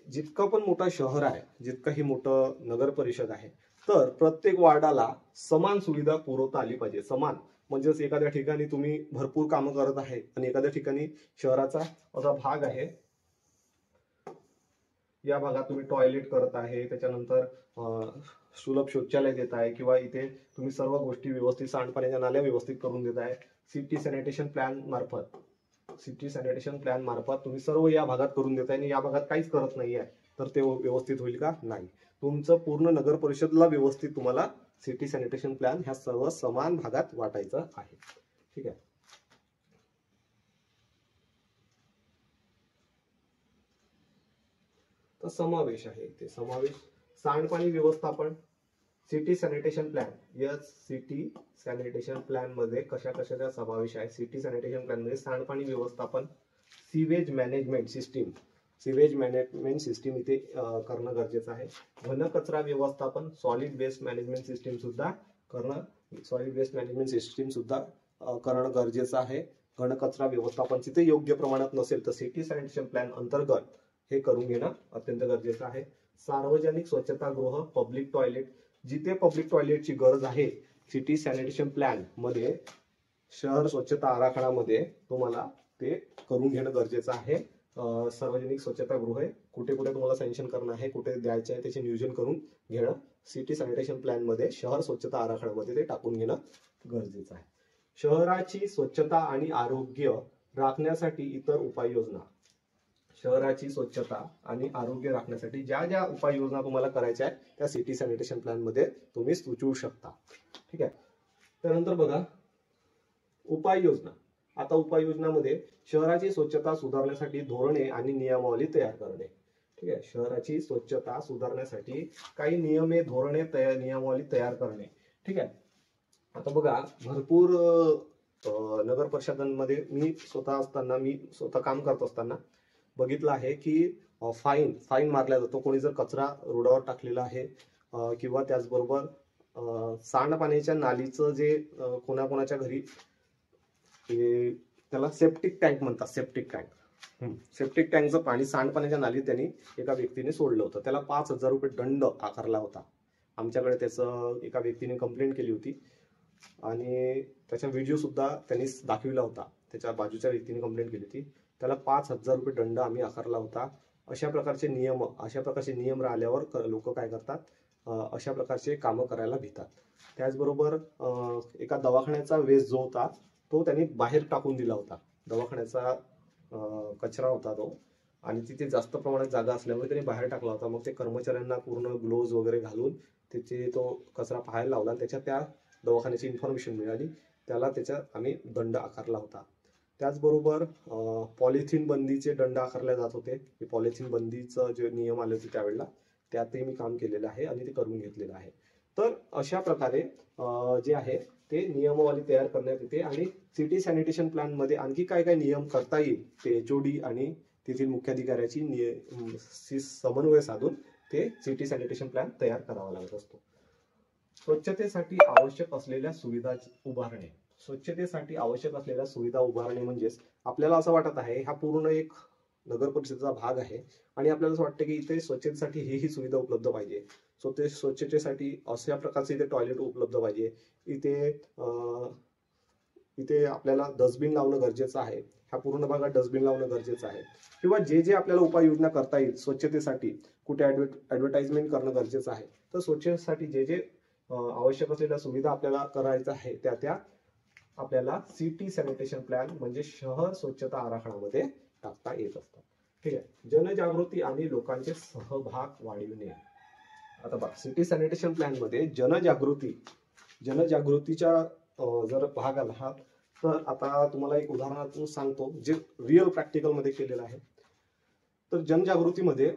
जितकं पण मोठं शहर आहे, जितकंही मोठं नगर परिषद आहे, तर प्रत्येक वार्डाला समान सुविधा पुरवता आली पाहिजे. समान म्हणजेच एखाद्या ठिकाणी तुम्ही भरपूर कामं करत आहे आणि एखाद्या ठिकाणी शहराचा असा भाग आहे, या भागात तुम्ही टॉयलेट करत आहे, त्याच्यानंतर सुलभ शौचालय देत आहे किंवा इथे तुम्ही सर्व गोष्टी व्यवस्थित, सांडपाण्याच्या नाल्या व्यवस्थित करून देत आहे. सिटी सॅनिटेशन प्लॅन मार्फत तुम्ही सर्व या भागात करून देताय आणि या भागात काहीच करत नाहीये, तर ते व्यवस्थित होईल का? नाही. तुमचं पूर्ण नगर परिषदला व्यवस्थित तुम्हाला सिटी सॅनिटेशन प्लॅन ह्या सर्व समान भागात वाटायचं आहे. ठीक आहे. तर समावेश आहे इथे, समावेश सांडपाणी व्यवस्थापन, city sanitation plan. Yes, city sanitation plan मध्ये कशा कशाचा समावेश आहे? सिटी सॅनिटेशन प्लॅन मध्ये सांडपाणी व्यवस्थापन, सीवेज मॅनेजमेंट सिस्टीम इथे करणं गरजेचं आहे. घन कचरा व्यवस्थापन, सॉलिड वेस्ट मॅनेजमेंट सिस्टीम सुद्धा करणं गरजेचं आहे. घन कचरा व्यवस्थापन तिथे योग्य प्रमाणात नसेल तर सिटी सॅनिटेशन प्लॅन अंतर्गत हे करून घेणं अत्यंत गरजेचं आहे. सार्वजनिक स्वच्छतागृह, पब्लिक टॉयलेट, जिथे पब्लिक टॉयलेटची गरज आहे सिटी सॅनिटेशन प्लॅन मध्ये, शहर स्वच्छता आराखड्यामध्ये तुम्हाला ते करून घेणं गरजेचं आहे. सार्वजनिक स्वच्छतागृह कुठे कुठे तुम्हाला सँक्शन करणं आहे, कुठे द्यायचं आहे, त्याचे नियोजन करून घेणं सिटी सॅनिटेशन प्लॅन मध्ये, शहर स्वच्छता आराखड्यामध्ये ते टाकून घेणं गरजेचं आहे. शहराची स्वच्छता आणि आरोग्य राखण्यासाठी इतर उपाययोजना. शहराची स्वच्छता आणि आरोग्य राखण्यासाठी ज्या ज्या उपाययोजना तुम्हाला करायच्या आहेत त्या सिटी सॅनिटेशन प्लॅन मध्ये तुम्ही सुचवू शकता. ठीक आहे. त्यानंतर बघा उपाययोजना. आता उपाययोजनामध्ये शहराची स्वच्छता सुधारण्यासाठी धोरणे आणि नियमावली तयार करणे. ठीक आहे. शहराची स्वच्छता सुधारण्यासाठी काही नियमे, धोरणे, नियमावली तयार करणे. ठीक आहे. आता बघा भरपूर नगर परिषदांमध्ये मी स्वतः काम करत असताना बघितलं आहे की फाईन मारला जातो कोणी जर कचरा रोडावर टाकलेला आहे, किंवा त्याचबरोबर सांडपाण्याच्या नालीचं जे कोणाकोणाच्या घरी त्याला सेप्टिक टँक म्हणतात, सेप्टिक टँकचं पाणी सांडपाण्याच्या नालीत त्यांनी एका व्यक्तीने सोडलं होतं, त्याला 5,000 रुपये दंड आकारला होता. आमच्याकडे त्याचं एका व्यक्तीने कंप्लेंट केली होती आणि त्याचा व्हिडिओ सुद्धा त्यांनी दाखविला होता. त्याच्या बाजूच्या व्यक्तीने कंप्लेंट केली होती, त्याला 5,000 रुपये दंड आम्ही आकारला होता. अशा प्रकारचे नियम राहिल्यावर लोक काय करतात, अशा प्रकारचे कामं करायला भितात. त्याचबरोबर एका दवाखान्याचा वेस्ट जो होता तो त्यांनी बाहेर टाकून दिला होता. दवाखान्याचा कचरा होता तो आणि तिथे जास्त प्रमाणात जागा असल्यामुळे त्यांनी बाहेर टाकला होता. मग ते कर्मचाऱ्यांना पूर्ण ग्लोव्ज वगैरे घालून तिथे तो कचरा पाहायला लावला. त्याच्या त्या दवाखान्याची इन्फॉर्मेशन मिळाली, त्याला त्याचा आम्ही दंड आकारला होता. त्याचबरोबर पॉलिथिन बंदीचे दंड आकारले जात होते. हे पॉलिथिन बंदीचं जे नियम आले होते त्यावेळेला त्यातही मी काम केलेलं आहे आणि ते करून घेतलेलं आहे. तर अशा प्रकारे जे आहे ते नियमावली तयार करण्यात येते. आणि सिटी सॅनिटेशन प्लॅन मध्ये आणखी काय काय नियम करता येईल ते HOD आणि तेथील मुख्याधिकाऱ्याची समन्वय साधून ते सिटी सॅनिटेशन प्लॅन तयार करावा लागत असतो. स्वच्छतेसाठी आवश्यक असलेल्या सुविधा उभारणे. स्वच्छतेसाठी आवश्यक असलेल्या सुविधा उभारणे म्हणजेच आपल्याला असं वाटत आहे हा पूर्ण एक नगर परिषदेचा भाग आहे आणि आपल्याला असं वाटतं की इथे स्वच्छतेसाठी ही सुविधा उपलब्ध पाहिजे. स्वच्छतेसाठी अशा प्रकारचे इथे टॉयलेट उपलब्ध पाहिजे, इथे आपल्याला डस्टबिन लावणं गरजेचं आहे, ह्या पूर्ण भागात डस्टबिन लावणं गरजेचं आहे, किंवा जे जे आपल्याला उपाययोजना करता येईल स्वच्छतेसाठी, कुठे ऍडव्हर्टाइजमेंट करणं गरजेचं आहे. तर स्वच्छतेसाठी जे जे आवश्यक असलेल्या सुविधा आपल्याला करायचं आहे त्या आपल्याला सिटी सॅनिटेशन प्लॅन म्हणजे शहर स्वच्छता आराखड्यामध्ये टाकता येत असतात. ठीक आहे. जनजागृती आणि लोकांचे सहभाग वाढविणे. आता बघा, सिटी सॅनिटेशन प्लॅन मध्ये जनजागृतीच्या जर भाग आला हा, तर आता तुम्हाला एक उदाहरणातून सांगतो जे रिअल प्रॅक्टिकल मध्ये केलेलं आहे. तर जनजागृतीमध्ये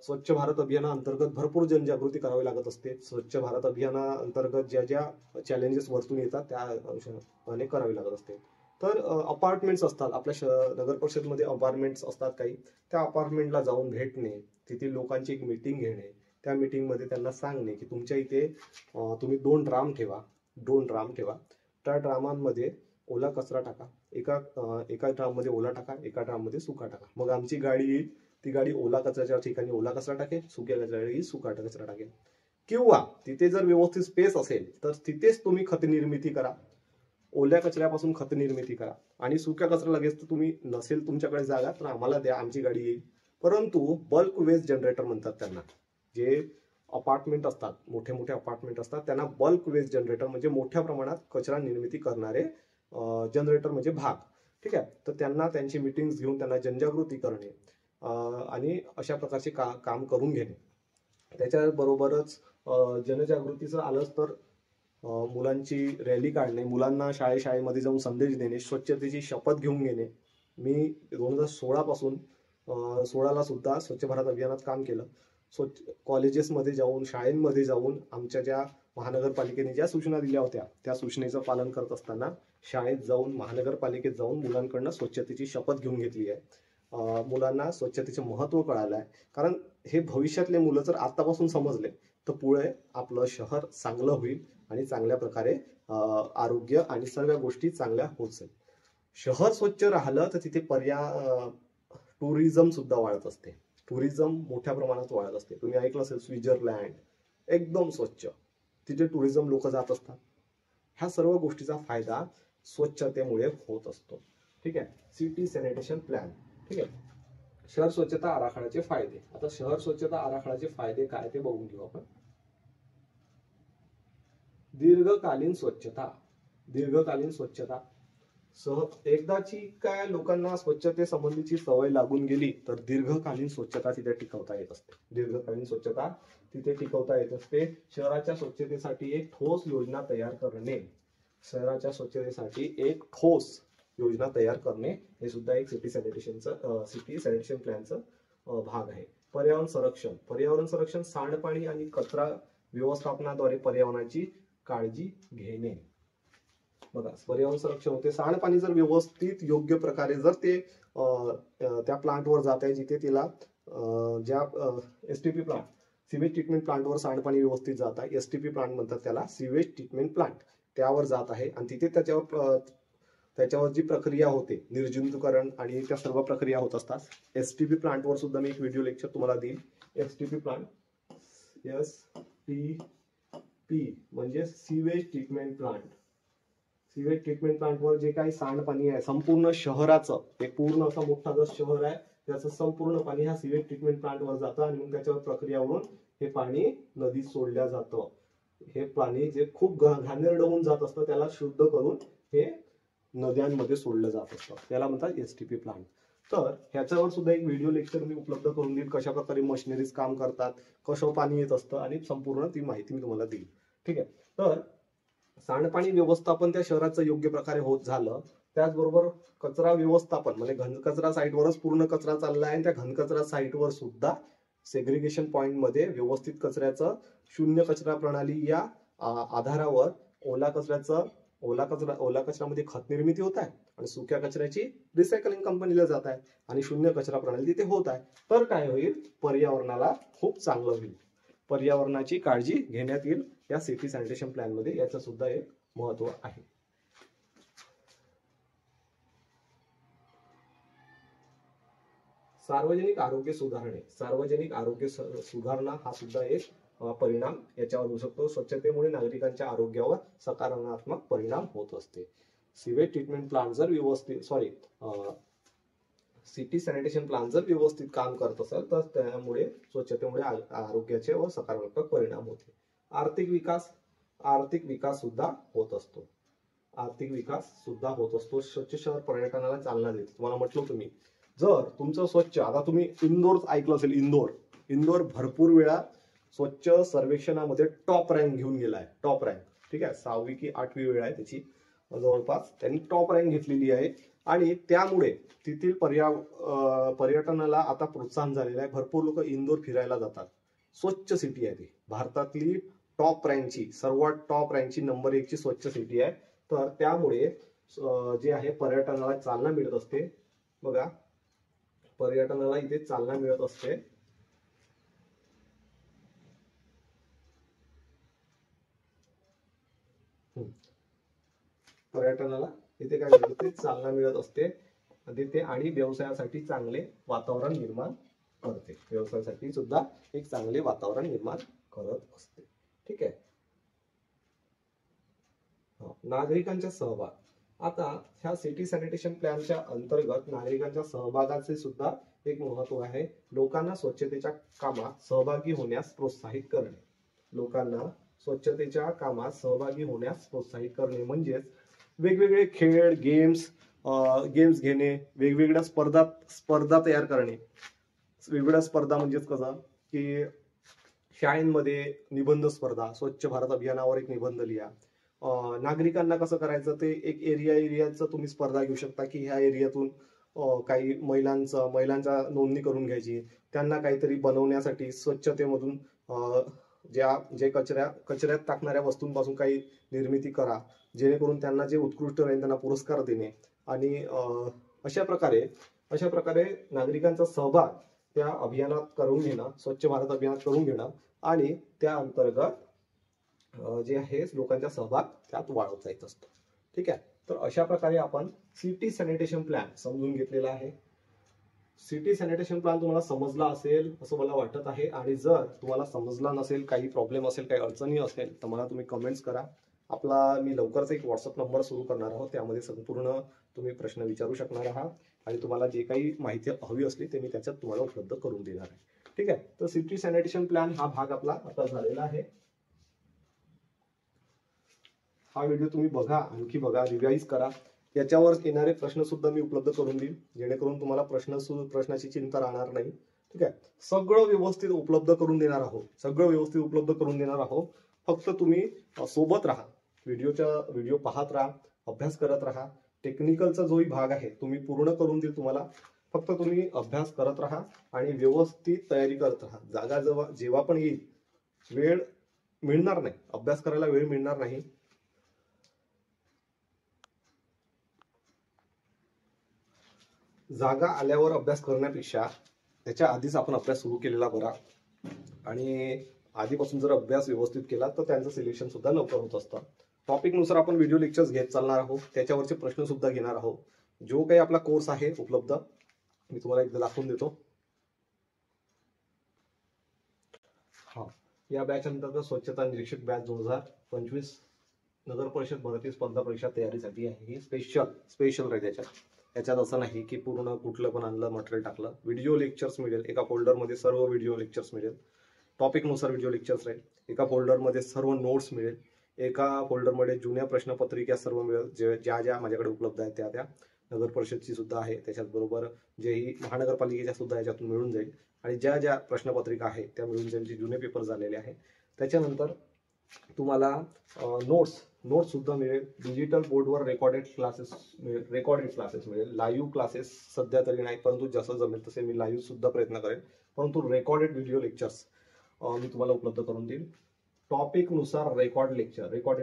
स्वच्छ भारत अभियानाअंतर्गत भरपूर जनजागृती करावी लागत असते. स्वच्छ भारत अभियानाअंतर्गत ज्या ज्या चॅलेंजेस वरतून येतात त्या अनुषंगाने करावी लागत असते. तर अपार्टमेंट्स असतात आपल्या नगर परिषदमध्ये, अपार्टमेंट्स असतात काही, त्या अपार्टमेंटला जाऊन भेटणे, तेथील लोकांची एक मीटिंग घेणे, त्या मीटिंगमध्ये त्यांना सांगणे की तुमच्या इथे तुम्ही 2 ड्राम ठेवा, त्या ड्रामांमध्ये ओला कचरा टाका, एका ड्राम मध्ये ओला टाका, एका ड्राम मध्ये सुका टाका. मग आमची गाडी येईल, ती गाडी ओला कचऱ्याच्या ठिकाणी ओला कचरा टाकेल, सुक्या कचऱ्याच्या सुका कचरा टाकेल. किंवा तिथे जर व्यवस्थित स्पेस असेल तर तिथेच तुम्ही खत निर्मिती करा, ओल्या कचऱ्यापासून खत निर्मिती करा, आणि सुक्या कचरा लगेच तर तुम्ही नसेल तुमच्याकडे जागा तर आम्हाला द्या, आमची गाडी येईल. परंतु बल्क वेस्ट जनरेटर म्हणतात त्यांना, जे अपार्टमेंट असतात, मोठे मोठे अपार्टमेंट असतात, त्यांना बल्क वेस्ट जनरेटर म्हणजे मोठ्या प्रमाणात कचरा निर्मिती करणारे जनरेटर म्हणजे भाग. ठीक आहे. तर त्यांना त्यांची मीटिंग्स घेऊन त्यांना जनजागृती करणे आणि अशा प्रकारचे काम करून घेणे. त्याच्याबरोबरच जनजागृतीचं आलंच तर मुलांची रॅली काढणे, मुलांना शाळेमध्ये जाऊन संदेश देणे, स्वच्छतेची शपथ घेऊन घेणे. मी 2016 पासून 16ला सुद्धा स्वच्छ भारत अभियानात काम केलं. कॉलेजेसमध्ये जाऊन, शाळेमध्ये जाऊन आमच्या ज्या महानगरपालिकेने ज्या सूचना दिल्या होत्या त्या सूचनेचं पालन करत असताना शाळेत जाऊन, महानगरपालिकेत जाऊन मुलांकडनं स्वच्छतेची शपथ घेऊन घेतली आहे. मुलांना स्वच्छतेचे महत्त्व कळालं आहे. कारण हे भविष्यातले मुलं जर आतापासून समजले तर पुढे आपलं शहर चांगलं होईल आणि चांगल्या प्रकारे आरोग्य आणि सर्व गोष्टी चांगल्या होत जाईल. शहर स्वच्छ राहिलं तर तिथे टुरिझम सुद्धा वाढत असते. टुरिझम मोठ्या प्रमाणात वाढत असते. तुम्ही ऐकलं असेल स्वित्झर्लंड एकदम स्वच्छ, तिथे टुरिझम लोक जात असतात. ह्या सर्व गोष्टीचा फायदा स्वच्छतेमुळे होत असतो. ठीक आहे. City sanitation plan. ठीक आहे. शहर स्वच्छता आराखड्याचे फायदे. आता शहर स्वच्छता आराखड्याचे फायदे काय ते बघून घेऊ आपण. दीर्घकालीन स्वच्छता. एकदाची काय लोकांना स्वच्छते संबंधीची सवय लागून गेली तर दीर्घकालीन स्वच्छता तिथे टिकवता येत असते. शहराच्या स्वच्छतेसाठी एक ठोस योजना तयार करणे हे सुद्धा एक सिटी सॅनिटेशन प्लॅनचं भाग आहे. पर्यावरण संरक्षण सांडपाणी आणि कचरा व्यवस्थापनाद्वारे पर्यावरणाची काळजी घेणे. बघा, पर्यावरण संरक्षण होते. सांडपाणी जर व्यवस्थित योग्य प्रकारे जर ते त्या प्लांटवर जात आहे जिथे तिला ज्या STP प्लांट, सिवेज ट्रीटमेंट प्लांटवर सांडपाणी व्यवस्थित जात आहे, STP प्लांट म्हणतात त्याला, सिवेज ट्रीटमेंट प्लांट, त्यावर जात आहे आणि तिथे त्याच्यावर जी प्रक्रिया होते निर्जंतुकरण आणि त्या सर्व प्रक्रिया होत असतात. STP प्लांटवर सुद्धा मी एक व्हिडिओ लेक्चर तुम्हाला देईल. STP प्लांट, STP म्हणजे sewage treatment plant. Sewage treatment प्लांटवर जे काही सांडपाणी आहे संपूर्ण शहराचं, एक पूर्ण असा मोठा जर शहर आहे त्याचं संपूर्ण पाणी ह्या सिवेज ट्रीटमेंट प्लांटवर जातं आणि मग त्याच्यावर प्रक्रिया होऊन हे पाणी नदीत सोडल्या जातं. हे पाणी जे खूप घाणेरडं होऊन जात असतं त्याला शुद्ध करून हे नद्यांमध्ये सोडलं जात असतं, त्याला म्हणतात STP प्लांट. तर ह्याच्यावर सुद्धा एक व्हिडिओ लेक्चर मी उपलब्ध करून देईल, कशा प्रकारे मशिनरीज काम करतात, कसं पाणी येत असतं आणि संपूर्ण ती माहिती मी तुम्हाला देईल. ठीक आहे. तर सांडपाणी व्यवस्थापन त्या शहराचं योग्य प्रकारे होत झालं, त्याचबरोबर कचरा व्यवस्थापन म्हणजे घनकचरा साईटवरच पूर्ण कचरा चाललाय आणि त्या घनकचरा साईटवर सुद्धा सेग्रिगेशन पॉइंट मध्ये व्यवस्थित कचऱ्याचं शून्य कचरा प्रणाली या आधारावर ओला कचऱ्यामध्ये खत निर्मिती होत आहे आणि सुक्या कचऱ्याची रिसायकलिंग कंपनीला जात आहे आणि शून्य कचरा प्रणाली तिथे होत आहे. तर काय होईल, पर्यावरणाला खूप चांगलं होईल. पर्यावरणाची काळजी घेण्यात येईल या सिटी सॅनिटेशन प्लॅन मध्ये. याचं सुद्धा एक महत्व आहे. सार्वजनिक आरोग्य सुधारणा हा सुद्धा एक परिणाम याच्यावर होऊ शकतो. स्वच्छतेमुळे नागरिकांच्या आरोग्यावर सकारात्मक परिणाम होत असते. सिवेज ट्रीटमेंट प्लांट जर सिटी सॅनिटेशन प्लांट जर व्यवस्थित काम करत असेल तर त्यामुळे स्वच्छतेमुळे आरोग्याचे व सकारात्मक परिणाम होते. आर्थिक विकास सुद्धा होत असतो. स्वच्छ शहर पर्यटनाला चालना देते. तुम्हाला म्हटलं तुम्ही, जर तुमचं स्वच्छ, आता तुम्ही इंदोर ऐकलं असेल, इंदोर भरपूर वेळा स्वच्छ सर्वेक्षणामध्ये टॉप रँक घेऊन गेलाय. टॉप रँक, ठीक आहे, 6वी की 8वी वेळ आहे त्याची, जवळपास त्यांनी टॉप रँक घेतलेली आहे. आणि त्यामुळे तेथील पर्यटनाला आता प्रोत्साहन झालेलं आहे. भरपूर लोक इंदोर फिरायला जातात. स्वच्छ सिटी आहे ती, भारतातली सर्वात टॉप रँकची नंबर 1 ची स्वच्छ सिटी आहे. तर त्यामुळे जे आहे पर्यटनाला चालना मिळत असते. बघा, पर्यटनाला इथे चालना मिळत असते. पर्यटनाला इथे काय मिळते, चालना मिळत असते तिथे, आणि व्यवसायासाठी चांगले वातावरण निर्माण करते. व्यवसायासाठी सुद्धा एक चांगले वातावरण निर्माण करत असते. ठीक आहे. नागरिकांचा सहभाग. आता ह्या सिटी सॅनिटेशन प्लॅनच्या अंतर्गत नागरिकांच्या सहभागाचे सुद्धा एक महत्व आहे. लोकांना स्वच्छतेच्या कामात सहभागी होण्यास प्रोत्साहित करणे म्हणजेच वेगवेगळे खेळ, गेम्स घेणे, वेगवेगळ्या स्पर्धा तयार करणे. वेगवेगळ्या स्पर्धा म्हणजेच कसं की शाळेमध्ये निबंध स्पर्धा, स्वच्छ भारत अभियानावर एक निबंध लिहा. नागरिकांना कसं करायचं ते एक एरियाचं तुम्ही स्पर्धा घेऊ शकता की ह्या एरियातून काही महिलांचा नोंदणी करून घ्यायची. त्यांना काहीतरी बनवण्यासाठी स्वच्छतेमधून जे कचऱ्यात टाकणाऱ्या वस्तूंपासून काही निर्मिती करा, जेणेकरून त्यांना जे उत्कृष्ट राहील त्यांना पुरस्कार देणे. आणि अशा प्रकारे नागरिकांचा सहभाग त्या अभियानात करून घेणं, स्वच्छ भारत अभियानात करून घेणं, आणि त्या अंतर्गत जे आहे लोकांचा सहभाग त्यात वाढवता येत असतो. ठीक आहे. तर अशा प्रकारे आपण सिटी सॅनिटेशन प्लॅन समजून घेतलेला आहे. सिटी सॅनिटेशन प्लॅन तुम्हाला समजला असेल असं मला वाटत आहे. आणि जर तुम्हाला समजला नसेल, काही प्रॉब्लेम असेल, काही अडचणी असेल, तर मला तुम्ही कमेंट्स करा. मी लवकरच एक व्हॉट्सअप नंबर सुरू करणार आहोत. त्यामध्ये संपूर्ण तुम्ही प्रश्न विचारू शकणार आहात आणि तुम्हाला जे काही माहिती हवी असली ते मी त्याच्यात तुम्हाला उपलब्ध करून देणार आहे. ठीक आहे. तर सिटी सॅनिटेशन प्लॅन हा भाग आपला आता झालेला आहे. हा व्हिडिओ तुम्ही बघा, आणखी बघा, रिवाइज करा. याच्यावर येणारे प्रश्न सुद्धा मी उपलब्ध करून देईन, जेणेकरून तुम्हाला प्रश्नाची चिंता राहणार नाही. ठीक आहे. सगळं व्यवस्थित उपलब्ध करून देणार आहोत. फक्त तुम्ही सोबत राहा, व्हिडिओ पाहत राहा, अभ्यास करत राहा. टेक्निकलचा जोही भाग आहे तुम्ही पूर्ण करून देईल तुम्हाला. फक्त तुम्ही अभ्यास करत राहा आणि व्यवस्थित तयारी करत राहा. जागा जेव्हा पण येईल, वेळ मिळणार नाही, अभ्यास करायला वेळ मिळणार नाही. जागा आल्यावर अभ्यास करण्यापेक्षा त्याच्या आधीच आपण अभ्यास सुरू केलेला बरा. आणि आधीपासून जर अभ्यास व्यवस्थित केला तर त्यांचं सिलेक्शन सुद्धा लवकर होत असतं. टॉपिकनुसार आपण व्हिडिओ लेक्चर्स घेत चालणार आहोत, त्याच्यावरचे प्रश्न सुद्धा घेणार आहोत. जो काही आपला कोर्स आहे उपलब्ध, मी तुम्हाला एकदा दाखवून देतो. या बॅच अंतर्गत स्वच्छता निरीक्षक बॅच 2025 नगर परिषद भरती स्पर्धा परीक्षा तयारीसाठी आहे. ही स्पेशल राहील. याच्यात असं नाही की पूर्ण कुठलं पण आणलं मटेरियल टाकलं. व्हिडिओ लेक्चर्स मिळेल, एका फोल्डरमध्ये सर्व व्हिडिओ लेक्चर्स मिळेल. टॉपिकनुसार व्हिडिओ लेक्चर्स राहील. एका फोल्डरमध्ये सर्व नोट्स मिळेल. एका फोल्डरमध्ये जुन्या प्रश्नपत्रिका सर्व मिळेल, ज्या माझ्याकडे उपलब्ध आहेत त्या नगर परिषदची सुद्धा आहे. त्याच्याच बरोबर जेही महानगरपालिकेच्या सुद्धा याच्यातून मिळून जाईल. आणि ज्या प्रश्नपत्रिका आहेत त्या मिळून जाईल, जे जुने पेपर झालेले आहेत. त्याच्यानंतर तुम्हाला नोट्स सुद्धा मिळेल, डिजिटल बोर्डवर रेकॉर्डेड क्लासेस मिळेल, लाईव्ह क्लासेस सध्या तरी नाही, परंतु जसं जमेल तसे मी लाईव्ह सुद्धा प्रयत्न करेन, परंतु रेकॉर्डेड व्हिडिओ लेक्चर्स मी तुम्हाला उपलब्ध करून देईल. टॉपिक नुसार रेकॉर्डेड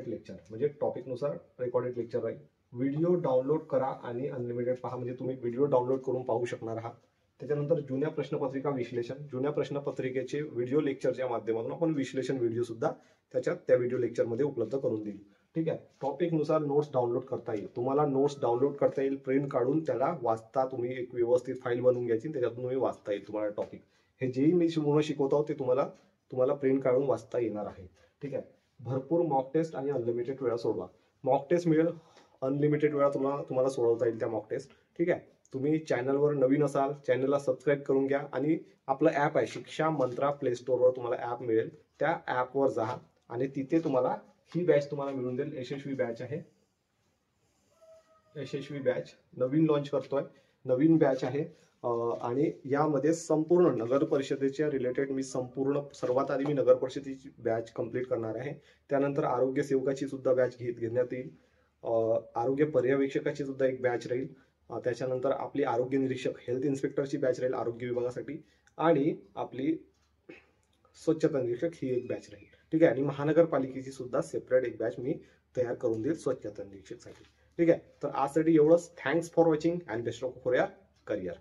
लेक्चर म्हणजे टॉपिक नुसार रेकॉर्डेड लेक्चर राहील. व्हिडिओ डाउनलोड करा आणि अनलिमिटेड पहा, म्हणजे तुम्ही व्हिडिओ डाउनलोड करून पाहू शकणार आहात. त्याच्यानंतर जुन्या प्रश्नपत्रिका विश्लेषण, जुन्या प्रश्नपत्रिकेचे व्हिडिओ लेक्चरच्या माध्यमातून आपण विश्लेषण व्हिडिओ सुद्धा त्या व्हिडिओ लेक्चरमध्ये उपलब्ध करून देईल. ठीक आहे. टॉपिक नुसार नोट्स डाउनलोड करता येईल, तुम्हाला नोट्स डाउनलोड करता येईल, प्रिंट काढून त्याला वाचता, तुम्ही एक व्यवस्थित फाईल बनवून घ्यायची, त्याच्यातून तुम्ही वाचता येईल तुम्हाला टॉपिक. हे जेही मी पूर्ण शिकवतो ते तुम्हाला प्रिंट काढून वाचता येणार आहे. ठीक आहे. भरपूर मॉक टेस्ट आणि अनलिमिटेड वेळा सोडवा. मॉक टेस्ट मिळेल, अनलिमिटेड वेळा तुम्हाला सोडवता येईल त्या मॉक टेस्ट. ठीक आहे. तुम्ही चॅनलवर नवीन असाल, चॅनलला सबस्क्राईब करून घ्या आणि आपलं ॲप आहे शिक्षा मंत्रा, प्ले स्टोअरवर तुम्हाला ॲप मिळेल, त्या ॲपवर जा आणि तिथे तुम्हाला ही बॅच तुम्हाला मिळून देईल. यशस्वी बॅच आहे, यशस्वी बॅच नवीन लॉन्च करतोय, नवीन बॅच आहे. आणि यामध्ये संपूर्ण नगर परिषदेच्या रिलेटेड मी सर्वात आधी मी नगर परिषदेची बॅच कंप्लीट करणार आहे. त्यानंतर आरोग्य सेवकाची सुद्धा बॅच घेण्यात येईल, आरोग्य पर्यवेक्षकाची सुद्धा एक बॅच राहील, त्याच्यानंतर आपली आरोग्य निरीक्षक हेल्थ इन्स्पेक्टरची बॅच राहील आरोग्य विभागासाठी, आणि आपली स्वच्छता निरीक्षक ही एक बॅच राहील. ठीक आहे. आणि महानगरपालिकेची सुद्धा सेपरेट एक बॅच मी तयार करून देईल स्वच्छता निरीक्षकसाठी. ठीक आहे. तर आजसाठी एवढंच. Thanks for watching and best of for your career.